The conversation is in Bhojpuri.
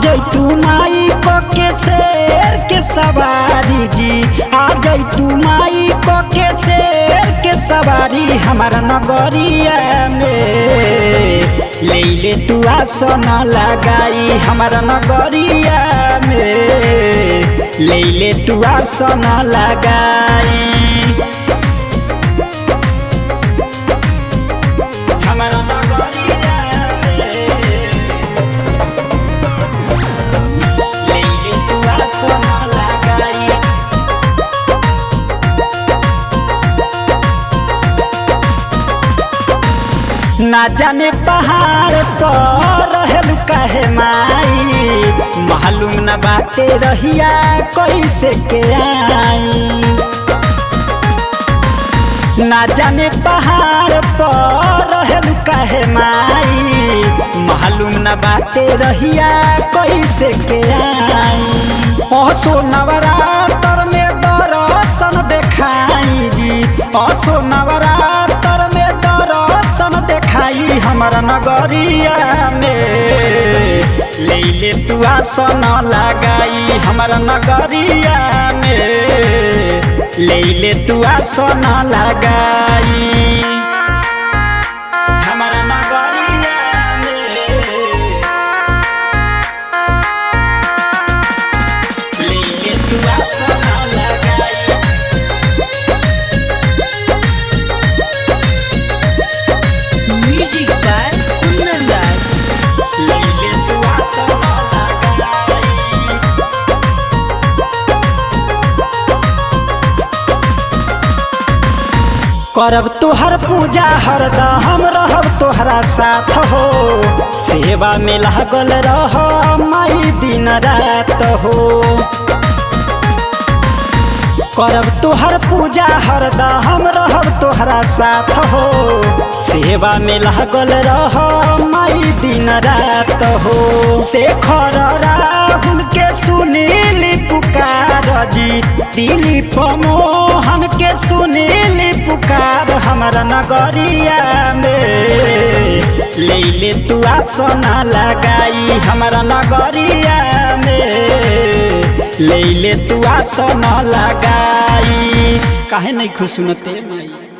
जैतू माई के शेर के सवारी जी, आ जैतू माई के शेर के सवारी हमारा नगरिया में। ले ले तू आसन लगाई हमारा नगरिया में, ले ले तू आसन लगाई हमारा नगरिया में, ले ले तू आसन लगाई। ना जाने पहाड़ पर रहलू काहे माई, मालूम न बाटे रहिया कैसे के आई। ना जाने पहाड़ पर रहलू काहे माई, मालूम न बाटे रहिया कैसे के आई। असो नवरात्र में दर्शन देखाई जी, असो नवरात्र में दर्शन देखाई हमारा नगरिया में। ले ले तू आसन लगाई हमारा नगरिया में, ले ले तू आसन लगाई हमारा नगरिया में, ले ले तू आसन लगाई। म्यूजिक बाय कुंदन दास। ले ले तू आसन लगाई। करब तोहर पूजा हरदम रहब तोहरा साथ हो, सेवा में लागल रह माई दिन रात हो। करब तोहर पूजा हरदम रहब तोहरा साथ हो, सेवा में लागल रह माई दिन रात हो। शेखर राहुल के सुनीली पुकार जी, दिलीप मोहन के सुनीली पुकार हमारा नगरिया में। ले ले तू आसन लगाई हमारा नगरिया में, ले ले तू आसन लगाई। काहे नहीं खुश सुनते माई।